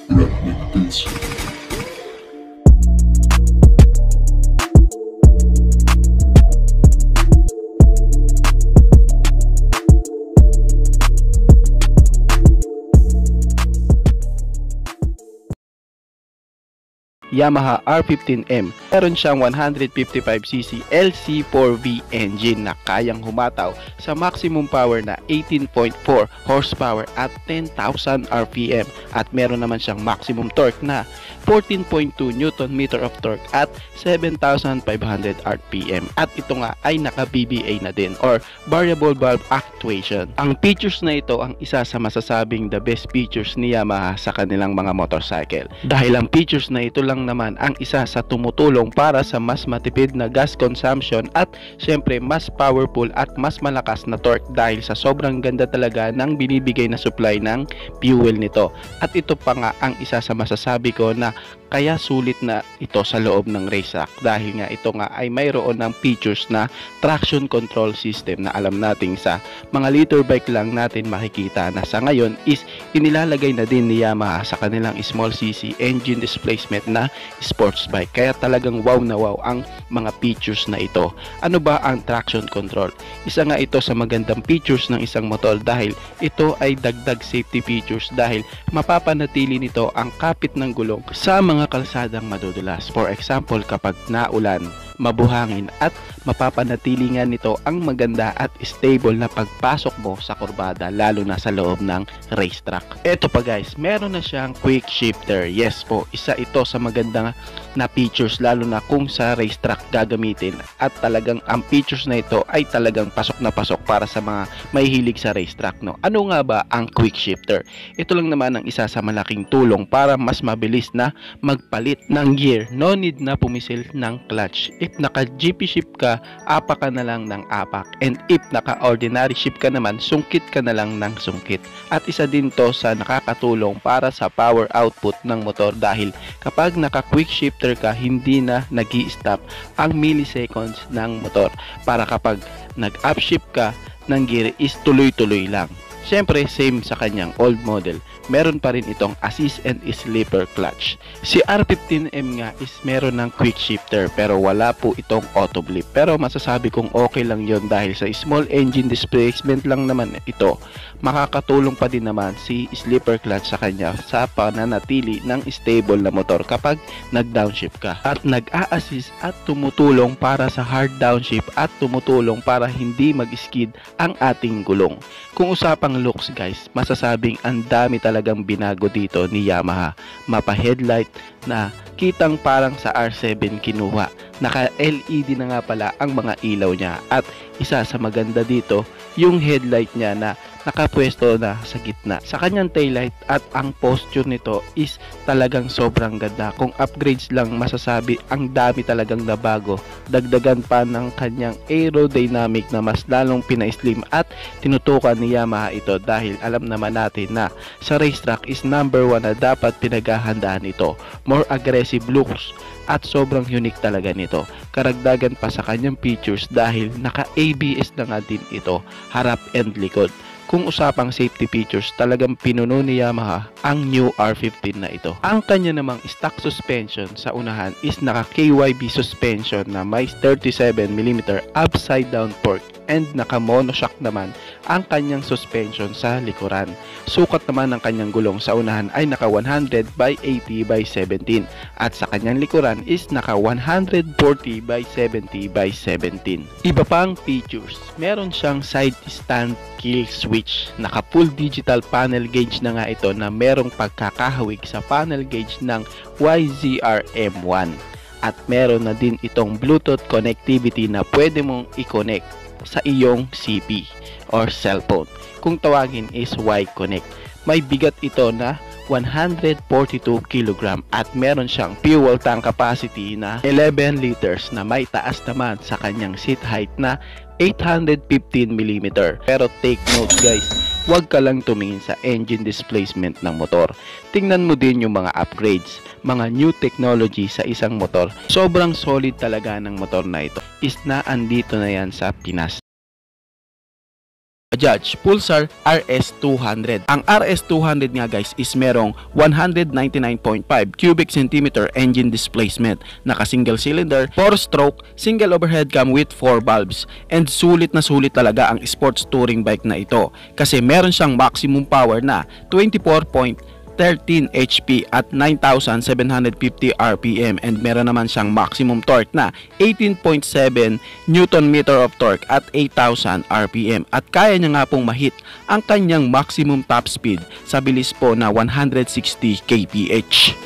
Fragmentation. Yamaha R15M. Meron siyang 155cc LC4V engine na kayang humataw sa maximum power na 18.4 horsepower at 10,000 RPM at meron naman siyang maximum torque na 14.2 Nm of torque at 7,500 RPM at ito nga ay naka VVA na din or variable valve actuation. Ang features na ito ang isa sa masasabing the best features ni Yamaha sa kanilang mga motorcycle dahil ang features na ito lang naman ang isa sa tumutulong para sa mas matipid na gas consumption at syempre mas powerful at mas malakas na torque dahil sa sobrang ganda talaga ng binibigay na supply ng fuel nito. At ito pa nga ang isa sa masasabi ko na kaya sulit na ito sa loob ng racetrack dahil nga ito nga ay mayroon ng features na traction control system na alam nating sa mga liter bike lang natin makikita na sa ngayon is inilalagay na din ni Yamaha sa kanilang small cc engine displacement na sports bike. Kaya talagang wow na wow ang mga features na ito. Ano ba ang traction control? Isa nga ito sa magandang features ng isang motor dahil ito ay dagdag safety features dahil mapapanatili nito ang kapit ng gulong sa mga kalsadang madudulas. For example, kapag naulan, mabuhangin at mapapanatili nga nito ang maganda at stable na pagpasok mo sa kurbada lalo na sa loob ng racetrack. Eto pa guys, meron na siyang quick shifter. Yes po, isa ito sa maganda na features lalo na kung sa racetrack gagamitin at talagang ang features na ito ay talagang pasok na pasok para sa mga mahihilig sa racetrack, no? Ano nga ba ang quick shifter? Ito lang naman ang isa sa malaking tulong para mas mabilis na magpalit ng gear. No need na pumisil ng clutch. If naka GP shift ka, apak ka na lang ng apak. And if naka ordinary shift ka naman, sungkit ka na lang ng sungkit. At isa din to sa nakakatulong para sa power output ng motor dahil kapag naka quick shifter ka, hindi na nag-i-stop ang milliseconds ng motor. Para kapag nag-upshift ka ng gear is tuloy-tuloy lang. Siyempre, same sa kanyang old model, meron pa rin itong assist and slipper clutch. Si R15M nga is meron ng quick shifter pero wala po itong auto blip. Pero masasabi kong okay lang yon dahil sa small engine displacement lang naman ito. Makakatulong pa din naman si slipper clutch sa kanya sa pananatili ng stable na motor kapag nag-downshift ka. At nag-a-assist at tumutulong para sa hard downshift at tumutulong para hindi mag-skid ang ating gulong. Kung usapang looks guys, masasabing ang dami talagang binago dito ni Yamaha. Mapa headlight na kitang parang sa R7 kinuha. Naka LED na nga pala ang mga ilaw niya at isa sa maganda dito yung headlight niya na nakapwesto na sa gitna. Sa kanyang taillight at ang posture nito is talagang sobrang ganda. Kung upgrades lang masasabi, ang dami talagang nabago. Dagdagan pa ng kanyang aerodynamic na mas lalong pina-slim at tinutukan ni Yamaha ito dahil alam naman natin na sa racetrack is number 1 na dapat pinaghahandaan ito. More aggressive looks at sobrang unique talaga nito. Karagdagan pa sa kanyang features dahil naka ABS na nga din ito, harap and likod. Kung usapang safety features, talagang pinuno ni Yamaha ang new R15 na ito. Ang kanya namang stock suspension sa unahan is naka KYB suspension na may 37mm upside down fork and naka monoshock naman ang kanyang suspension sa likuran. Sukat naman ng kanyang gulong sa unahan ay naka 100/80/17 at sa kanyang likuran is naka 140/70/17. Iba pang features, meron siyang side stand kill switch. Naka full digital panel gauge na nga ito na merong pagkakahawig sa panel gauge ng YZR-M1 at meron na din itong Bluetooth connectivity na pwede mong i-connect sa iyong CP or cellphone. Kung tawagin is Y-Connect. May bigat ito na 142 kg at meron siyang fuel tank capacity na 11 liters na may taas naman sa kanyang seat height na 815mm. Pero take note guys, huwag ka lang tumingin sa engine displacement ng motor. Tingnan mo din yung mga upgrades, mga new technology sa isang motor. Sobrang solid talaga ng motor na ito. Is na andito na yan sa Pinas. Bajaj Pulsar RS200. Ang RS200 nga guys is merong 199.5 cubic centimeter engine displacement, naka single cylinder, 4 stroke, single overhead cam with 4 valves, and sulit na sulit talaga ang sports touring bike na ito kasi meron siyang maximum power na 24.13 HP at 9,750 RPM, and meron naman siyang maximum torque na 18.7 Newton meter of torque at 8,000 RPM, at kaya niya nga pong mahit ang kanyang maximum top speed sa bilis po na 160 kph.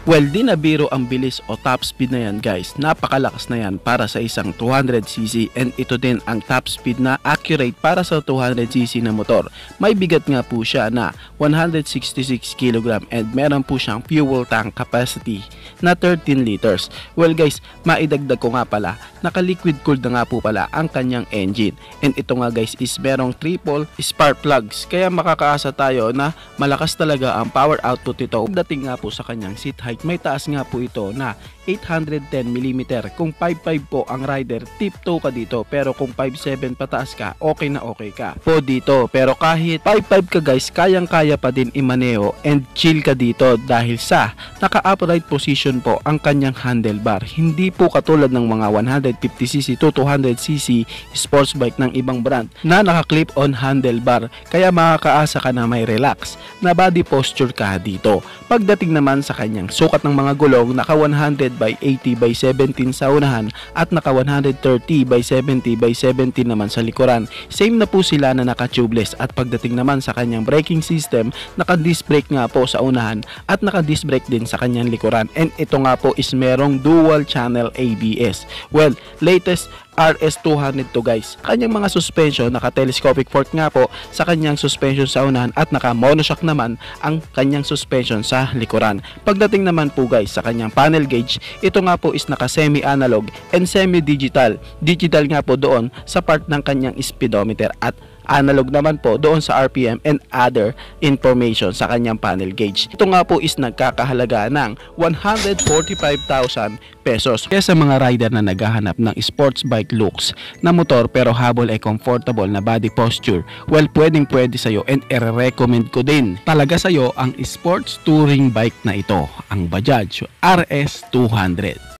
Well, di na biro ang bilis o top speed na yan guys. Napakalakas na yan para sa isang 200cc, and ito din ang top speed na accurate para sa 200cc na motor. May bigat nga po siya na 166 kg and meron po siyang fuel tank capacity na 13 liters. Well guys, maidagdag ko nga pala, naka-liquid cooled na nga po pala ang kanyang engine. And ito nga guys is merong triple spark plugs, kaya makakaasa tayo na malakas talaga ang power output nito. Dating nga po sa kanyang seat height, may taas nga po ito na 810mm. Kung 5'5 po ang rider, tiptoe ka dito, pero kung 5'7 pataas ka, okay na okay ka po dito. Pero kahit 5'5 ka guys, kayang kaya pa din imaneho and chill ka dito dahil sa naka-upright position po ang kanyang handlebar. Hindi po katulad ng mga 150cc to 200cc sports bike ng ibang brand na naka-clip on handlebar, kaya makakaasa ka na may relax na body posture ka dito. Pagdating naman sa kanyang sukat ng mga gulong, naka 100/80/17 sa unahan at naka 130/70/17 naman sa likuran. Same na po sila na naka tubeless, at pagdating naman sa kanyang braking system, naka disc brake nga po sa unahan at naka disc brake din sa kanyang likuran, and ito nga po is merong dual channel ABS. Well, latest RS200 to guys. Kanyang mga suspension, naka telescopic fork nga po sa kanyang suspension sa unahan at naka monoshock naman ang kanyang suspension sa likuran. Pagdating naman po guys sa kanyang panel gauge, ito nga po is naka semi-analog and semi-digital. Digital nga po doon sa part ng kanyang speedometer, at analog naman po doon sa RPM and other information sa kanyang panel gauge. Ito nga po is nagkakahalaga ng 145,000 pesos. Kaya sa mga rider na naghahanap ng sports bike looks na motor pero habol ay comfortable na body posture, well, pwedeng pwede sa'yo, and i-recommend ko din talaga sa'yo ang sports touring bike na ito, ang Bajaj RS200.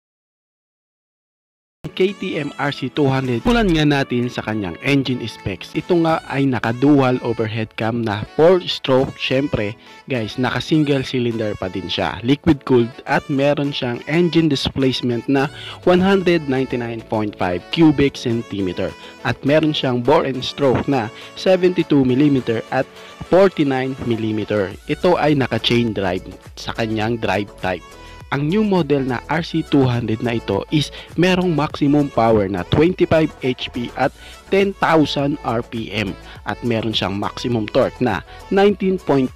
KTM RC200, pulan nga natin sa kanyang engine specs. Ito nga ay naka-dual overhead cam na 4-stroke. Syempre guys, naka-single cylinder pa din siya, liquid cooled, at meron siyang engine displacement na 199.5 cubic centimeter, at meron siyang bore and stroke na 72mm at 49mm. Ito ay naka-chain drive sa kanyang drive type. Ang new model na RC200 na ito is merong maximum power na 25 HP at 10,000 RPM, at meron siyang maximum torque na 19.2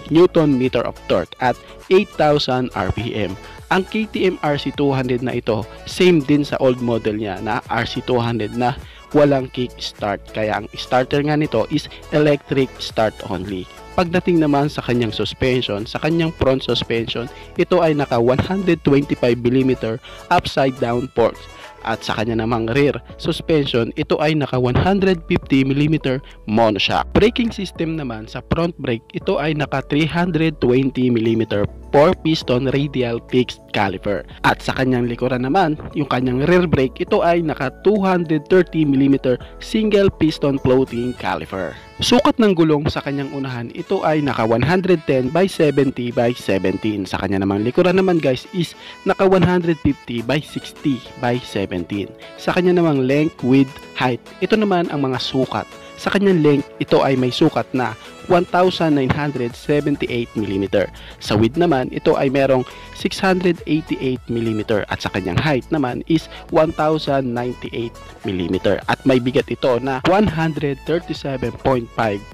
Newton meter of torque at 8,000 RPM. Ang KTM RC200 na ito, same din sa old model niya na RC200 na walang kick start, kaya ang starter nga nito is electric start only. Pagdating naman sa kanyang suspension, sa kanyang front suspension, ito ay naka 125mm upside down forks, at sa kanya namang rear suspension, ito ay naka 150mm monoshock. Braking system naman sa front brake, ito ay naka 320mm 4-piston radial fixed caliper, at sa kanyang likuran naman, yung kanyang rear brake, ito ay naka 230mm single piston floating caliper. Sukat ng gulong sa kanyang unahan, ito ay naka 110/70/17. Sa kanya namang likuran naman guys is naka 150/60/17. Sa kanya namang length, width, height, ito naman ang mga sukat. Sa kanyang length, ito ay may sukat na 1978mm. Sa width naman, ito ay merong 688mm at sa kanyang height naman is 1098mm at may bigat ito na 137.5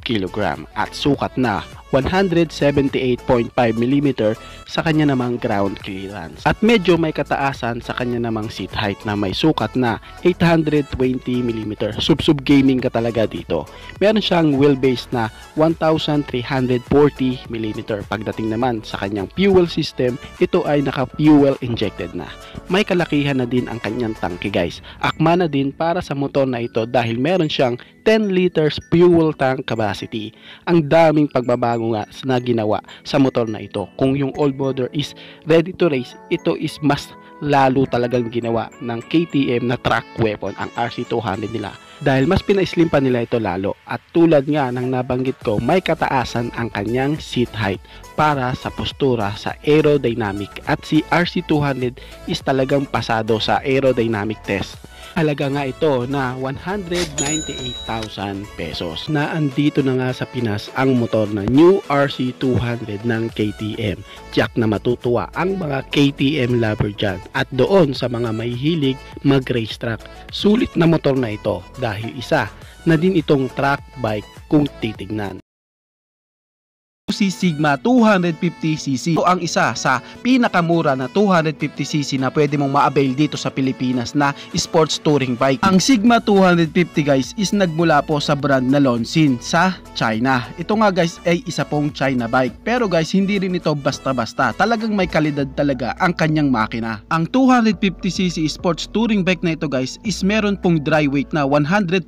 kg at sukat na 178.5mm sa kanya namang ground clearance. At medyo may kataasan sa kanya namang seat height na may sukat na 820mm. Sub gaming ka talaga dito. Meron siyang wheelbase na 1340mm. Pagdating naman sa kanyang fuel system, ito ay naka-fuel injected na. May kalakihan na din ang kanyang tangke guys. Akma na din para sa motor na ito dahil meron siyang 10 liters fuel tank capacity. Ang daming pagbabago nga na ginawa sa motor na ito. Kung yung old model is ready to race, ito is mas lalo talagang ginawa ng KTM na track weapon ang RC200 nila. Dahil mas pina-slim pa nila ito lalo. At tulad nga ng nabanggit ko, may kataasan ang kanyang seat height para sa postura sa aerodynamic. At si RC200 is talagang pasado sa aerodynamic test. Halaga nga ito na 198,000 pesos. Na andito na nga sa Pinas ang motor na new RC200 ng KTM. Tiyak na matutuwa ang mga KTM lover dyan. At doon sa mga may hilig mag-racetrack. Sulit na motor na ito dahil isa na din itong track bike kung titignan. Si Sigma 250cc. Ito ang isa sa pinakamura na 250cc na pwede mong ma-avail dito sa Pilipinas na sports touring bike. Ang Sigma 250 guys is nagmula po sa brand na Lonsin sa China. Ito nga guys ay isa pong China bike. Pero guys hindi rin ito basta-basta. Talagang may kalidad talaga ang kanyang makina. Ang 250cc sports touring bike na ito guys is meron pong dry weight na 125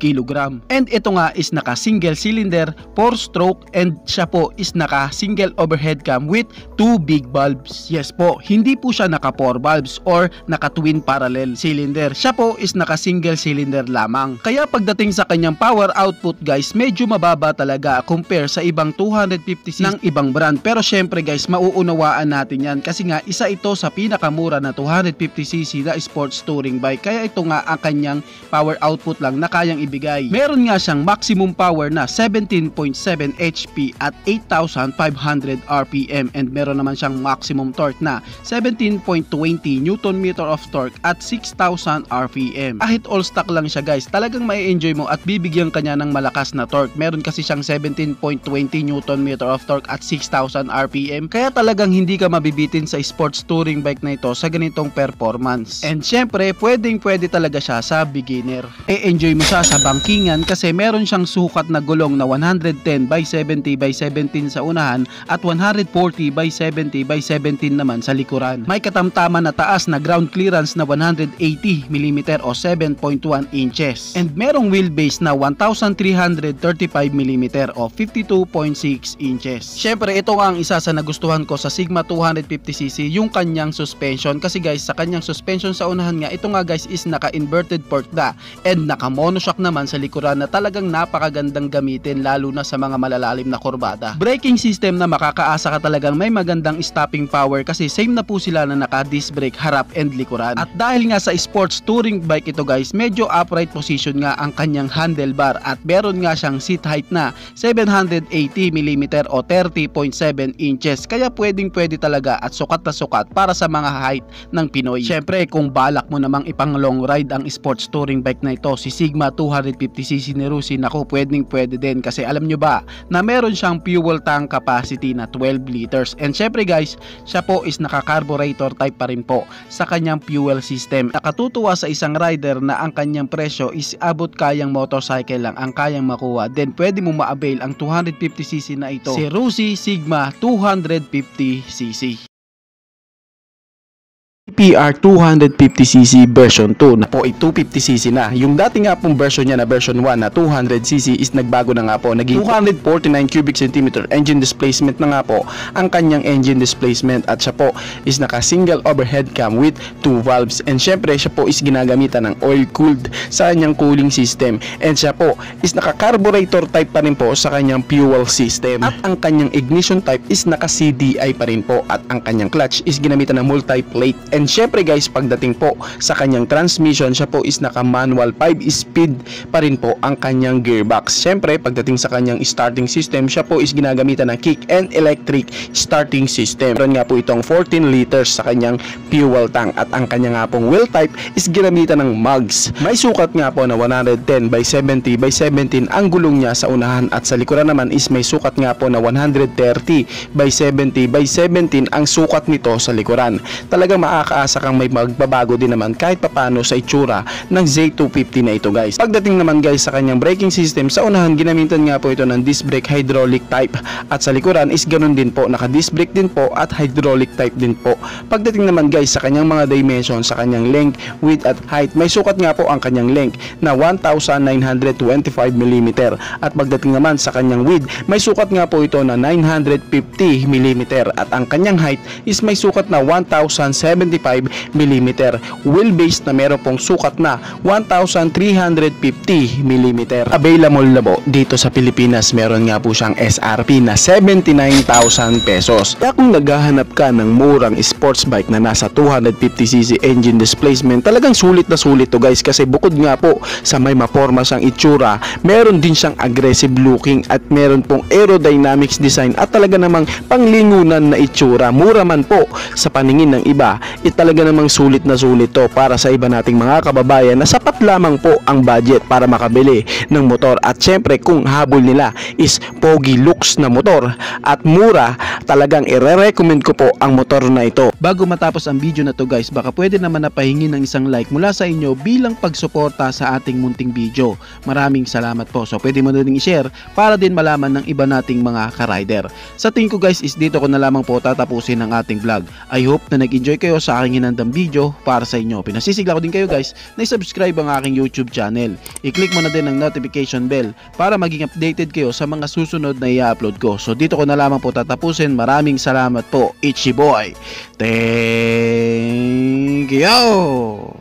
kg. And ito nga is naka single cylinder, 4-stroke and siya po is naka single overhead cam with 2 big bulbs. Yes po, hindi po siya naka 4 bulbs or naka twin parallel cylinder. Siya po is naka single cylinder lamang. Kaya pagdating sa kanyang power output guys, medyo mababa talaga compare sa ibang 250cc ng ibang brand. Pero syempre guys, mauunawaan natin yan kasi nga isa ito sa pinakamura na 250cc na sports touring bike. Kaya ito nga ang kanyang power output lang na kayang ibigay. Meron nga siyang maximum power na 17.7 HP at 8,500 RPM and meron naman siyang maximum torque na 17.20 Nm of torque at 6,000 RPM. Kahit all stock lang siya guys, talagang mai-enjoy mo at bibigyan kanya ng malakas na torque. Meron kasi siyang 17.20 Nm of torque at 6,000 RPM kaya talagang hindi ka mabibitin sa sports touring bike na ito sa ganitong performance. And syempre, pwede talaga siya sa beginner. E-enjoy mo siya sa bangkingan kasi meron siyang sukat na gulong na 110/70/17 sa unahan at 140/70/17 naman sa likuran. May katamtaman na taas na ground clearance na 180mm o 7.1 inches. And merong wheelbase na 1,335mm o 52.6 inches. Syempre ito ang isa sa nagustuhan ko sa Sigma 250cc, yung kanyang suspension kasi guys sa kanyang suspension sa unahan nga ito nga guys is naka inverted fork na and naka monoshock naman sa likuran na talagang napakagandang gamitin lalo na sa mga malalalim na kurbada. Braking system na makakaasa ka talagang may magandang stopping power kasi same na po sila na naka disc brake harap and likuran. At dahil nga sa sports touring bike ito guys, medyo upright position nga ang kanyang handlebar at meron nga siyang seat height na 780mm o 30.7 inches kaya pwede talaga at sukat na sukat para sa mga height ng Pinoy. Syempre kung balak mo namang ipang long ride ang sports touring bike na ito, si Sigma 250cc ni Rusi, naku pwede din kasi alam nyo ba na meron siyang fuel tank capacity na 12 liters. And syempre guys, siya po is naka-carburetor type pa rin po sa kanyang fuel system. Nakatutuwa sa isang rider na ang kanyang presyo is abot kayang motorcycle lang ang kayang makuha. Then pwede mo ma-avail ang 250cc na ito, si Rusi Sigma 250cc. PR 250cc version 2 na po ay 250cc na. Yung dati nga pong version niya na version 1 na 200cc is nagbago na nga po. Naging 249 cubic centimeter engine displacement na nga po ang kanyang engine displacement at siya po is naka single overhead cam with 2 valves. And syempre siya po is ginagamitan ng oil cooled sa kanyang cooling system. And siya po is naka carburetor type pa rin po sa kanyang fuel system. At ang kanyang ignition type is naka CDI pa rin po. At ang kanyang clutch is ginamitan ng multi-plate. And And syempre guys, pagdating po sa kanyang transmission, siya po is naka manual 5 speed pa rin po ang kanyang gearbox. Syempre pagdating sa kanyang starting system, siya po is ginagamitan ng kick and electric starting system. Meron nga po itong 14 liters sa kanyang fuel tank at ang kanya nga pong wheel type is ginamitan ng mugs. May sukat nga po na 110 by 70 by 17 ang gulong niya sa unahan at sa likuran naman is may sukat nga po na 130 by 70 by 17 ang sukat nito sa likuran. Talagang makakaasa kang may magbabago din naman kahit papano sa itsura ng Z250 na ito guys. Pagdating naman guys sa kanyang braking system, sa unahan ginamitan nga po ito ng disc brake hydraulic type at sa likuran is ganun din po, naka disc brake din po at hydraulic type din po. Pagdating naman guys sa kanyang mga dimensions, sa kanyang length, width at height, may sukat nga po ang kanyang length na 1925 mm at pagdating naman sa kanyang width, may sukat nga po ito na 950 mm at ang kanyang height is may sukat na 1075 mm. Wheelbase na meron pong sukat na 1350 mm. Available na po dito sa Pilipinas, meron nga po siyang SRP na 79,000 pesos. Kaya kung naghahanap ka ng murang sports bike na nasa 250cc engine displacement, talagang sulit na sulit to guys, kasi bukod nga po sa may maporma siyang itsura, meron din siyang aggressive looking at meron pong aerodynamics design at talaga namang panglingunan na itsura. Mura man po sa paningin ng iba, talaga namang sulit na sulit to para sa iba nating mga kababayan na sapat lamang po ang budget para makabili ng motor. At syempre kung habol nila is pogi looks na motor at mura, talagang i-recommend ko po ang motor na ito. Bago matapos ang video na to guys, baka pwede naman napahingi ng isang like mula sa inyo bilang pagsuporta sa ating munting video. Maraming salamat po. So pwede mo na rin i-share para din malaman ng iba nating mga ka-rider. Sa tingin ko guys is dito ko na lamang po tatapusin ang ating vlog. I hope na nag-enjoy kayo sa aking hinandang video para sa inyo. Pinasisigla ko din kayo guys na i-subscribe ang aking YouTube channel. I-click mo na din ang notification bell para maging updated kayo sa mga susunod na i-upload ko. So dito ko na lamang po tatapusin. Maraming salamat po. Ichi boy. Thank you.